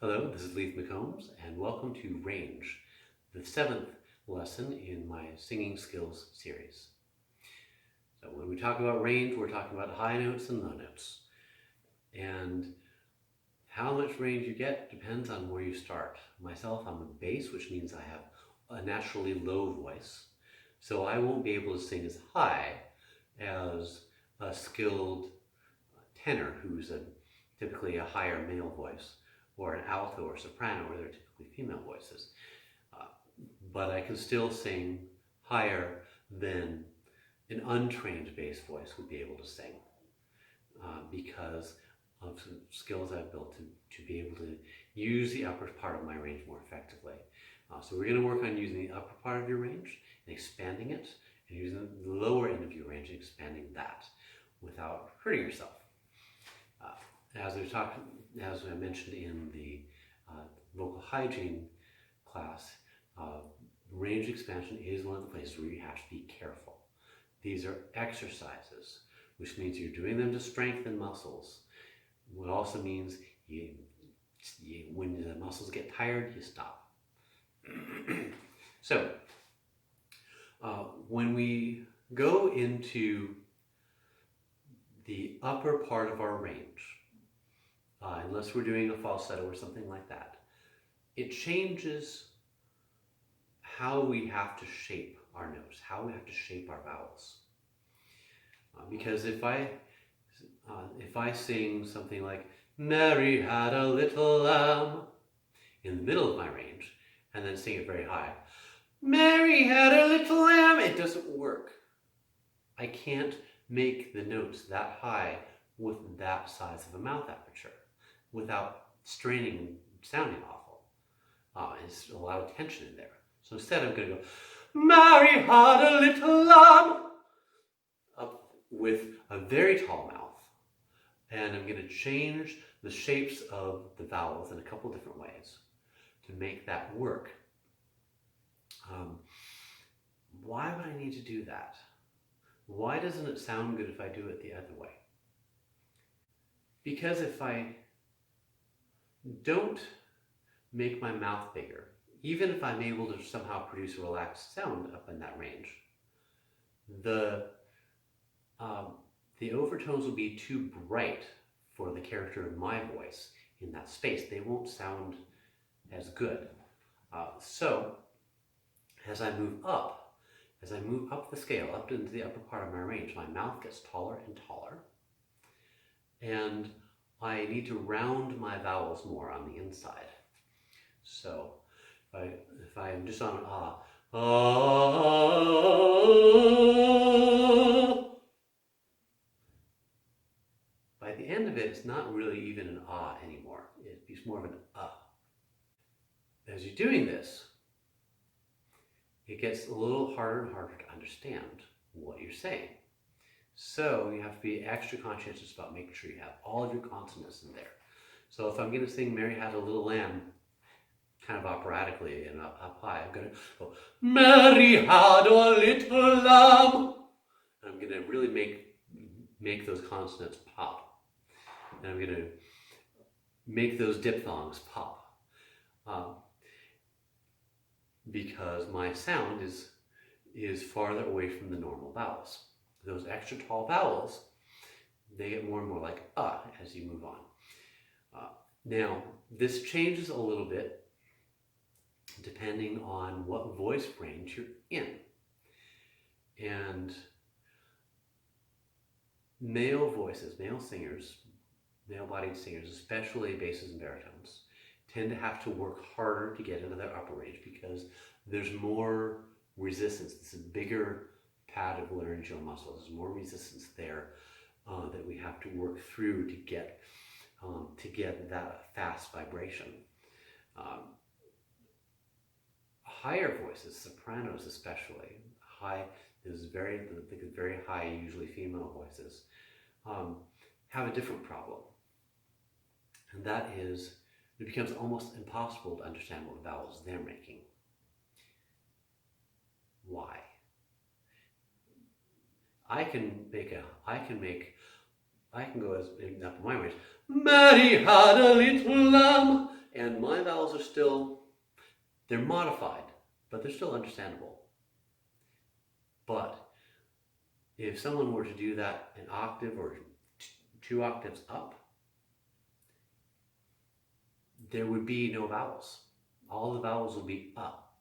Hello, this is Leith McCombs, and welcome to Range, the 7th lesson in my singing skills series. So when we talk about range, we're talking about high notes and low notes. And how much range you get depends on where you start. Myself, I'm a bass, which means I have a naturally low voice. So I won't be able to sing as high as a skilled tenor who's typically a higher male voice, or an alto or soprano where they're typically female voices. But I can still sing higher than an untrained bass voice would be able to sing because of some skills I've built to be able to use the upper part of my range more effectively. So we're going to work on using the upper part of your range and expanding it, and using the lower end of your range and expanding that without hurting yourself. As I mentioned in the vocal hygiene class, range expansion is one of the places where you have to be careful. These are exercises, which means you're doing them to strengthen muscles. What also means when the muscles get tired, you stop. So, when we go into the upper part of our range, unless we're doing a falsetto or something like that, it changes how we have to shape our notes, how we have to shape our vowels. Because if I sing something like "Mary had a little lamb" in the middle of my range, and then sing it very high, "Mary had a little lamb," it doesn't work. I can't make the notes that high with that size of a mouth aperture without straining and sounding awful. There's a lot of tension in there. So instead I'm going to go, "Mary had a little lamb," up with a very tall mouth. And I'm going to change the shapes of the vowels in a couple different ways to make that work. Why would I need to do that? Why doesn't it sound good if I do it the other way? Because if I don't make my mouth bigger, even if I'm able to somehow produce a relaxed sound up in that range, the overtones will be too bright for the character of my voice in that space. They won't sound as good. So as I move up the scale, up into the upper part of my range, my mouth gets taller and taller, and I need to round my vowels more on the inside. So if I'm just on an by the end of it, it's not really even an anymore. It's more of an As you're doing this, it gets a little harder and harder to understand what you're saying. So you have to be extra conscientious about making sure you have all of your consonants in there. So if I'm going to sing "Mary Had a Little Lamb" kind of operatically and up high, I'm going to go, "Mary had a little lamb." And I'm going to really make those consonants pop. And I'm going to make those diphthongs pop. Because my sound is farther away from the normal vowels. Those extra tall vowels, they get more and more like as you move on. Now, this changes a little bit depending on what voice range you're in. And male voices, male singers, male-bodied singers, especially basses and baritones, tend to have to work harder to get into their upper range because there's more resistance. It's a bigger pad of laryngeal muscles. There's more resistance there that we have to work through to get that fast vibration. Higher voices, sopranos especially, very high, usually female voices, have a different problem, and that is it becomes almost impossible to understand what vowels they're making. Why? I can go as up in my range, "Mary had a little lamb," And my vowels are still, they're modified, but they're still understandable. But if someone were to do that an octave or 2 octaves up, there would be no vowels. All the vowels would be up.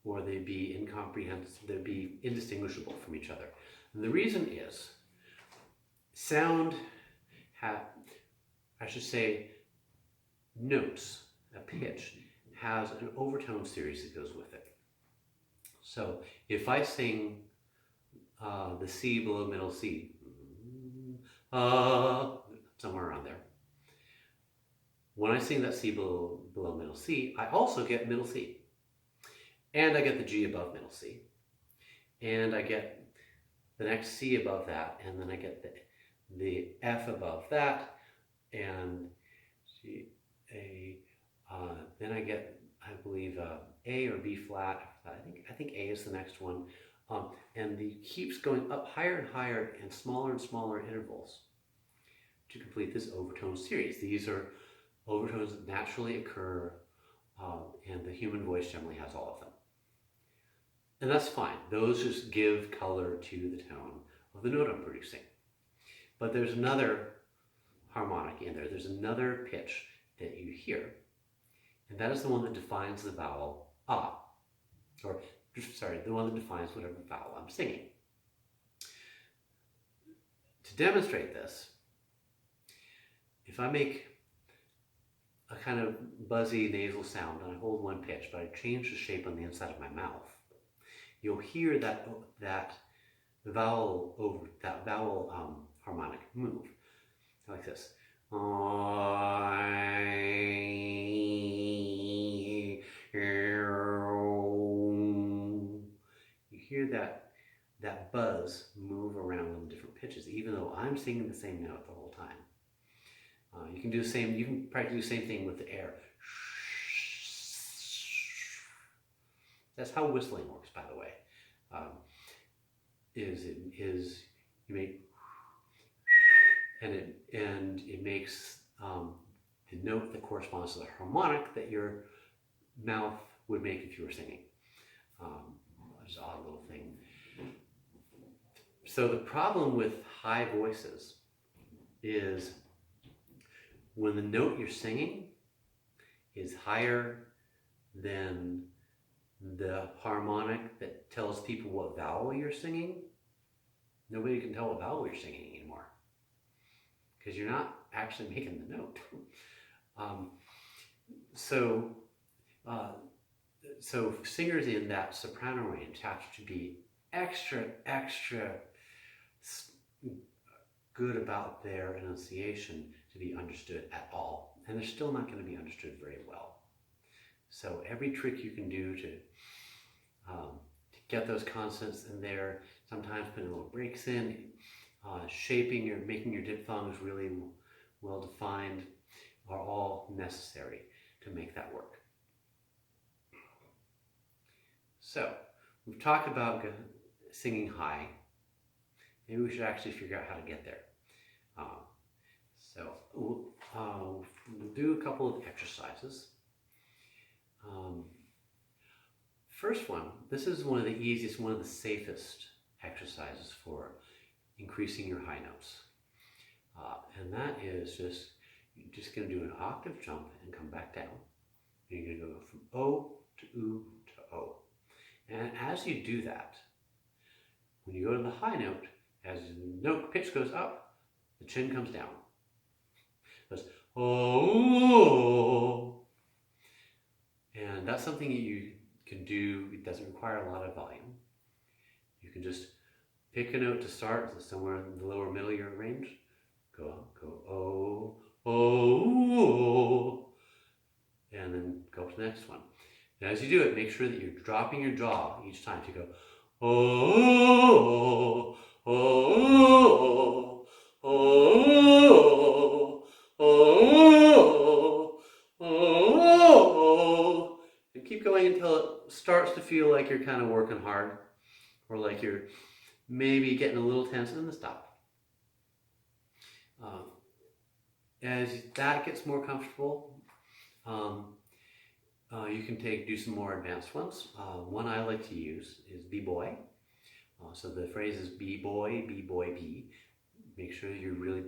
Or they'd be incomprehensible, they'd be indistinguishable from each other. And the reason is, sound, I should say, notes, a pitch, has an overtone series that goes with it. So if I sing the C below middle C, somewhere around there, when I sing that C below middle C, I also get middle C. And I get the G above middle C. And I get the next C above that, and then I get the F above that, and G, A, then I get, I believe, A or B flat. I think A is the next one. And it keeps going up higher and higher and smaller intervals to complete this overtone series. These are overtones that naturally occur, and the human voice generally has all of them. And that's fine. Those just give color to the tone of the note I'm producing. But there's another harmonic in there. There's another pitch that you hear. And that is the one that defines the vowel ah. Or, sorry, the one that defines whatever vowel I'm singing. To demonstrate this, if I make a kind of buzzy nasal sound and I hold one pitch, but I change the shape on the inside of my mouth, you'll hear that vowel harmonic move like this. You hear that buzz move around on different pitches, even though I'm singing the same note the whole time. You can do the same. You can practically do the same thing with the air. That's how whistling works, by the way. You make and it makes the note that corresponds to the harmonic that your mouth would make if you were singing. Just an odd little thing. So the problem with high voices is when the note you're singing is higher than the harmonic that tells people what vowel you're singing, nobody can tell what vowel you're singing anymore because you're not actually making the note. So singers in that soprano range have to be extra good about their enunciation to be understood at all, and they're still not going to be understood very well. So every trick you can do to get those consonants in there, sometimes putting little breaks in, shaping or making your diphthongs really well defined, are all necessary to make that work. So we've talked about singing high. Maybe we should actually figure out how to get there. So we'll do a couple of exercises. First one, this is one of the easiest, one of the safest exercises for increasing your high notes. And that is you're just going to do an octave jump and come back down. You're going to go from O to U to O. And as you do that, when you go to the high note, as the note pitch goes up, the chin comes down. It goes, oh. And that's something that you can do. It doesn't require a lot of volume. You can just pick a note to start, so somewhere in the lower middle of your range. Go oh, oh, and then go to the next one. And as you do it, make sure that you're dropping your jaw each time to go oh, oh, oh, oh, oh, and keep going until it starts to feel like you're kind of working hard, or like you're maybe getting a little tense, and then stop. as that gets more comfortable, you can do some more advanced ones. One I like to use is Bboy. So the phrase is B-boy, B-boy, B. Make sure you're really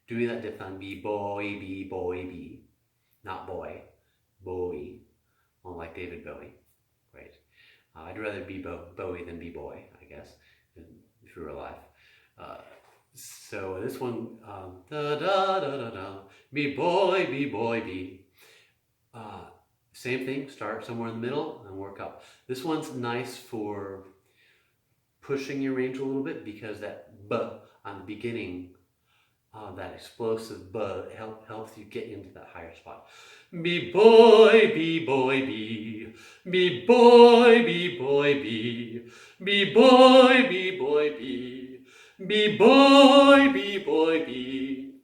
doing that diphthong, B-boy, B-boy, B. Not boy, Bowie. Well, like David Bowie, right? I'd rather be Bowie than B-boy, I guess, if we were alive. So this one, da da da da da, B-boy, B-boy, B. Same thing, start somewhere in the middle and work up. This one's nice for pushing your range a little bit because that B on the beginning, that explosive B helps you get into that higher spot. B-boy, B-boy, B. B-boy, B-boy, B. B-boy, B-boy, B. B-boy, B-boy, B.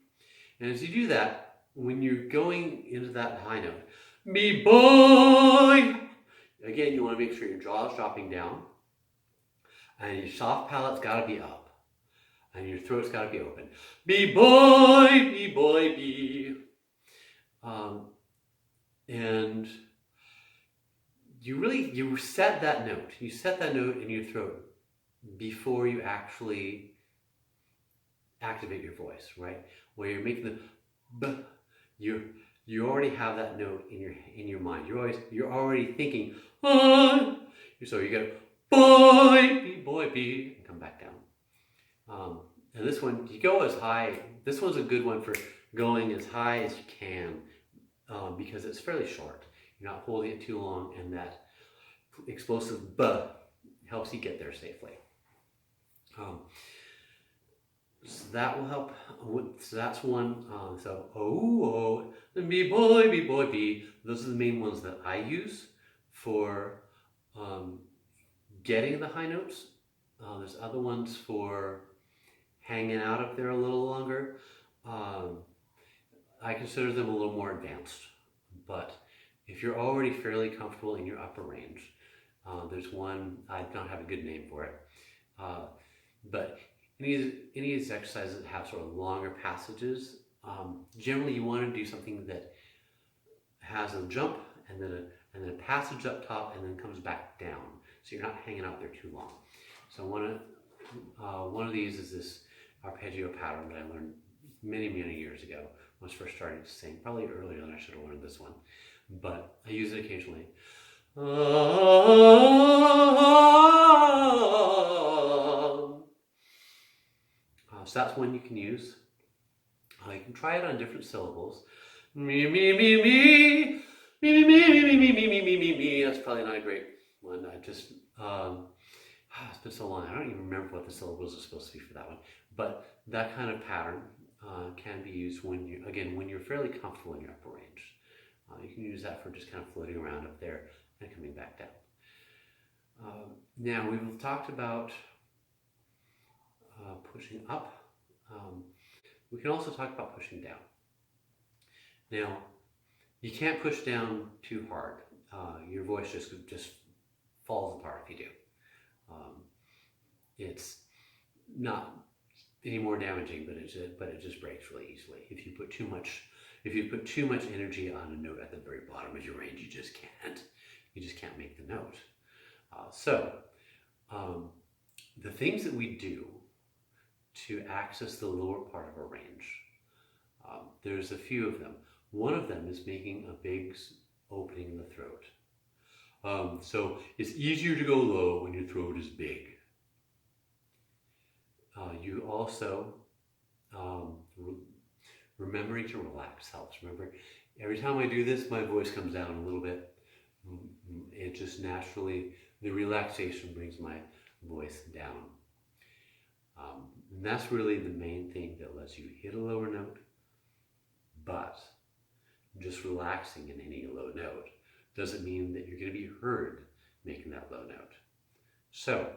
And as you do that, when you're going into that high note, B-boy, again, you want to make sure your jaw is dropping down and your soft palate's got to be up and your throat's got to be open. B-boy, B-boy, B. And you set that note. You set that note in your throat before you actually activate your voice, right? Where you're making the B, you already have that note in your mind. You're already thinking, ah. So you go boy, B, boy, B, and come back down. And this one, you go as high. This one's a good one for going as high as you can because it's fairly short. You're not holding it too long, and that explosive B helps you get there safely. So that will help. So that's one. So oh, B-boy, B-boy, B. Those are the main ones that I use for getting the high notes. There's other ones for hanging out up there a little longer. I consider them a little more advanced. But if you're already fairly comfortable in your upper range, there's one, I don't have a good name for it. But any of these exercises that have sort of longer passages, generally you want to do something that has a jump and then a passage up top and then comes back down. So you're not hanging out there too long. So one of these is this arpeggio pattern that I learned many, many years ago when I was first starting to sing. Probably earlier than I should have learned this one, but I use it occasionally. So that's one you can use. You can try it on different syllables. Me, me, me, me. Me, me, me, me, me, me, me, me, me, me. That's probably not a great one. I just, it's been so long. I don't even remember what the syllables are supposed to be for that one. But that kind of pattern can be used when you're fairly comfortable in your upper range. You can use that for just kind of floating around up there and coming back down. Now we've talked about pushing up. We can also talk about pushing down. Now, you can't push down too hard. Your voice just falls apart if you do. It's not any more damaging, but it just breaks really easily. If you put too much energy on a note at the very bottom of your range, you just can't make the note. So the things that we do to access the lower part of our range, there's a few of them. One of them is making a big opening in the throat. So it's easier to go low when your throat is big. You also, remembering to relax helps. Remember, every time I do this, my voice comes down a little bit. It just naturally, the relaxation brings my voice down. And that's really the main thing that lets you hit a lower note, but just relaxing in any low note doesn't mean that you're going to be heard making that low note. So,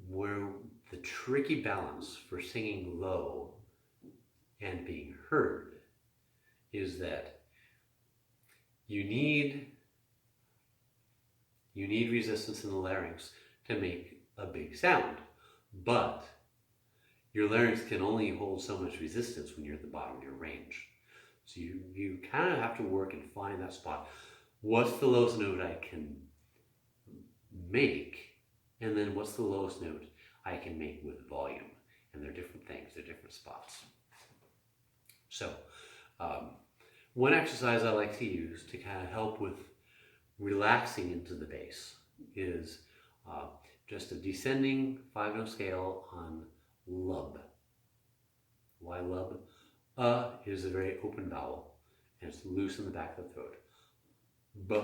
where the tricky balance for singing low and being heard is that you need resistance in the larynx to make a big sound, but your larynx can only hold so much resistance when you're at the bottom of your range. So you kind of have to work and find that spot. What's the lowest note I can make? And then what's the lowest note I can make with volume? And they're different things, they're different spots. So one exercise I like to use to kind of help with relaxing into the bass is just a descending 5-note scale on lub. Why lub? Is a very open vowel, and it's loose in the back of the throat. B,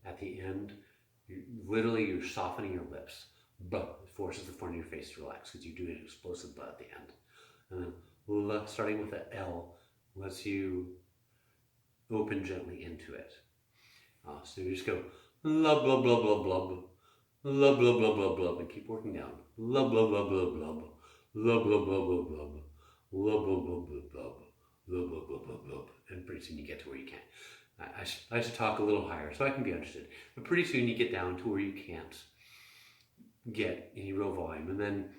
at the end, you're softening your lips. B forces the front of your face to relax because you do an explosive B at the end. And then L, starting with the L, lets you open gently into it. So you just go lub, blub, blub, blub, blub, lub, blub, blub, blub, blub, and keep working down. Lub, blub, blub, blub, blub, lub, blub, blub, blub, blub, lub, blub, blub, blub, blub, lub, blub, blub, blub, blub, and pretty soon you get to where you can't. I should talk a little higher so I can be understood. But pretty soon you get down to where you can't get any real volume, and then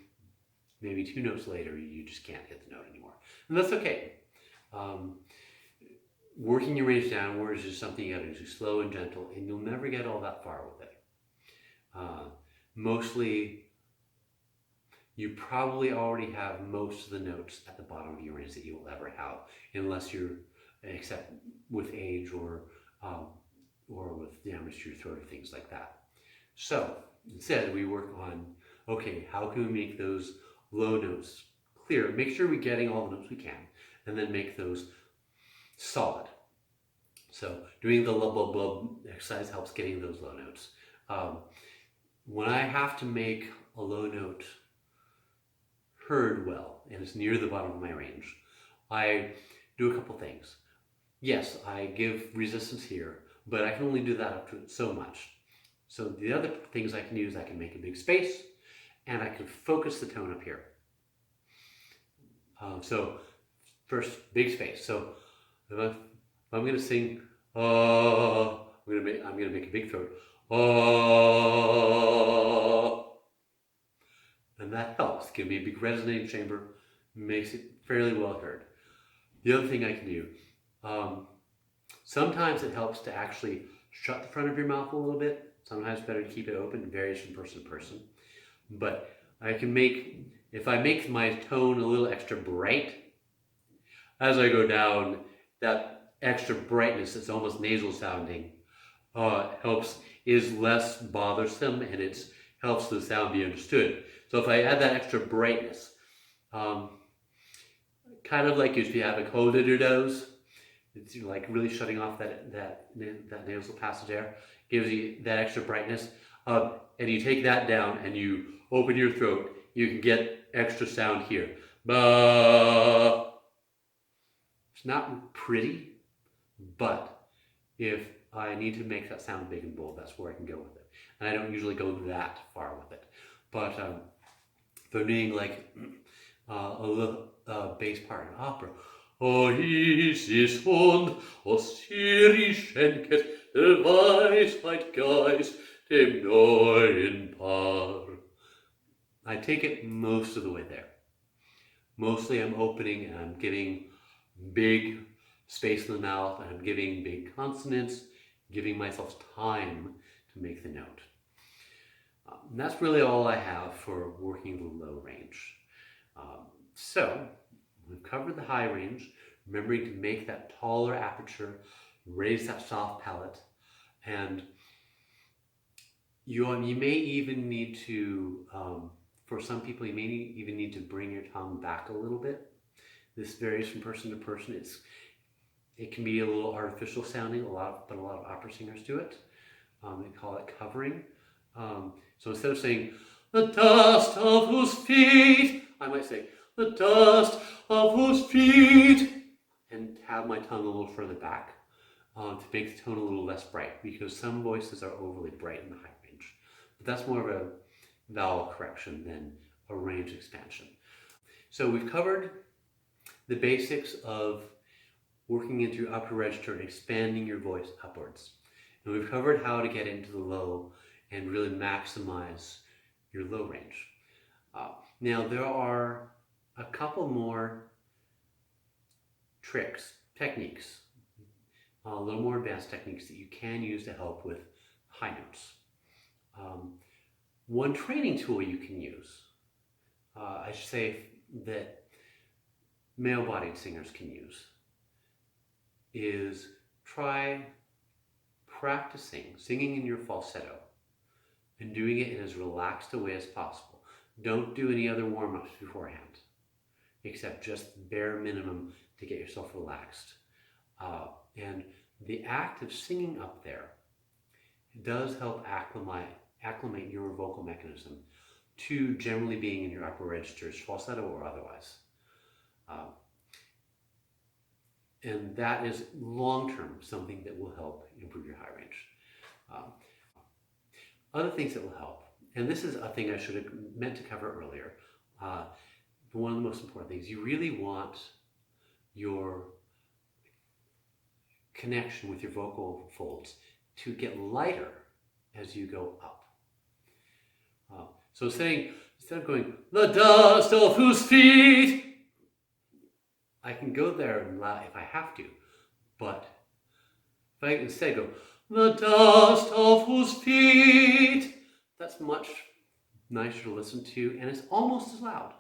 maybe 2 notes later you just can't hit the note anymore. And that's okay. Working your range downwards is something you gotta do slow and gentle, and you'll never get all that far with it. Mostly, you probably already have most of the notes at the bottom of your range that you will ever have, unless except with age or with damage to your throat or things like that. So instead, we work on, okay, how can we make those low notes clear? Make sure we're getting all the notes we can, and then make those solid. So doing the lub, blub, blub exercise helps getting those low notes. When I have to make a low note heard well, and it's near the bottom of my range, I do a couple things. Yes, I give resistance here, but I can only do that up to so much. So the other things I can use, I can make a big space, and I can focus the tone up here. So first, big space. So if I'm going to sing, I'm going to make a big throat. And that helps. Give me a big resonating chamber, makes it fairly well heard. The other thing I can do, sometimes it helps to actually shut the front of your mouth a little bit. Sometimes it's better to keep it open. It varies from person to person. But I can if I make my tone a little extra bright, as I go down, that extra brightness that's almost nasal sounding is less bothersome, and it helps the sound be understood. So if I add that extra brightness, kind of like if you have a cold in your nose, it's like really shutting off that nasal passage air, gives you that extra brightness, and you take that down and you open your throat, you can get extra sound here. Ba. It's not pretty, but if I need to make that sound big and bold, that's where I can go with it. And I don't usually go that far with it. But if I'm doing like a little bass part in opera, O Isis und Osiris schenket der Weisheit Geist dem neuen Paar. I take it most of the way there. Mostly I'm opening and I'm giving big space in the mouth, and I'm giving big consonants, giving myself time to make the note. And that's really all I have for working the low range. So we've covered the high range, remembering to make that taller aperture, raise that soft palate, and you may even need to, for some people, you may even need to bring your tongue back a little bit. This varies from person to person. It can be a little artificial sounding, but a lot of opera singers do it. They call it covering. So instead of saying, the dust of whose feet, I might say, the dust of whose feet, and have my tongue a little further back to make the tone a little less bright, because some voices are overly bright in the high range. But that's more of a vowel correction than a range expansion. So we've covered the basics of working into your upper register and expanding your voice upwards. And we've covered how to get into the low and really maximize your low range. Now there are a couple more techniques, a little more advanced techniques that you can use to help with high notes. One training tool you can use, I should say that male-bodied singers can use, is try practicing singing in your falsetto and doing it in as relaxed a way as possible. Don't do any other warm-ups beforehand, except just bare minimum to get yourself relaxed. And the act of singing up there does help acclimate your vocal mechanism to generally being in your upper registers, falsetto or otherwise. And that is long-term something that will help improve your high range. Other things that will help, and this is a thing I should have meant to cover earlier, but one of the most important things, you really want your connection with your vocal folds to get lighter as you go up. So instead of going, the dust of whose feet, I can go there and loud if I have to, but if I instead go, the dust of whose feet, that's much nicer to listen to, and it's almost as loud.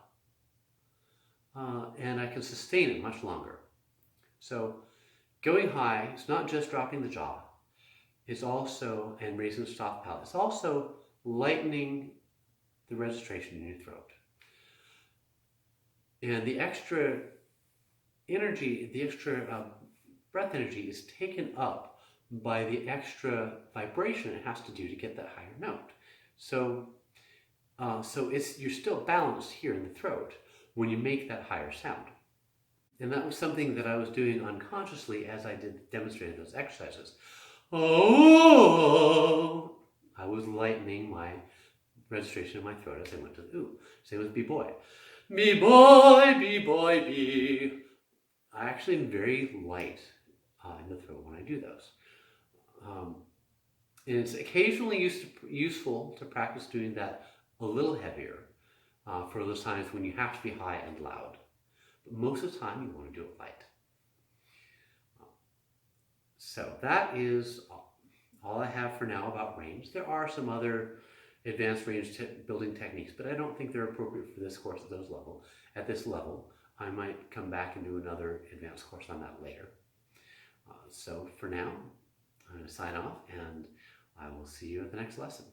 And I can sustain it much longer. So going high, it's not just dropping the jaw, it's also, and raising the soft palate, it's also lightening the registration in your throat. And the extra energy, the extra breath energy is taken up by the extra vibration it has to do to get that higher note. So you're still balanced here in the throat when you make that higher sound. And that was something that I was doing unconsciously as I demonstrated those exercises. Oh, I was lightening my registration in my throat as I went to the ooh. Same with B-boy. B-boy, B-boy, B. I actually am very light in the throat when I do those. And it's occasionally useful to practice doing that a little heavier for those times when you have to be high and loud. But most of the time you want to do it light. So that is all I have for now about range. There are some other advanced range building techniques, but I don't think they're appropriate for this course at this level. I might come back and do another advanced course on that later. So for now, I'm going to sign off, and I will see you at the next lesson.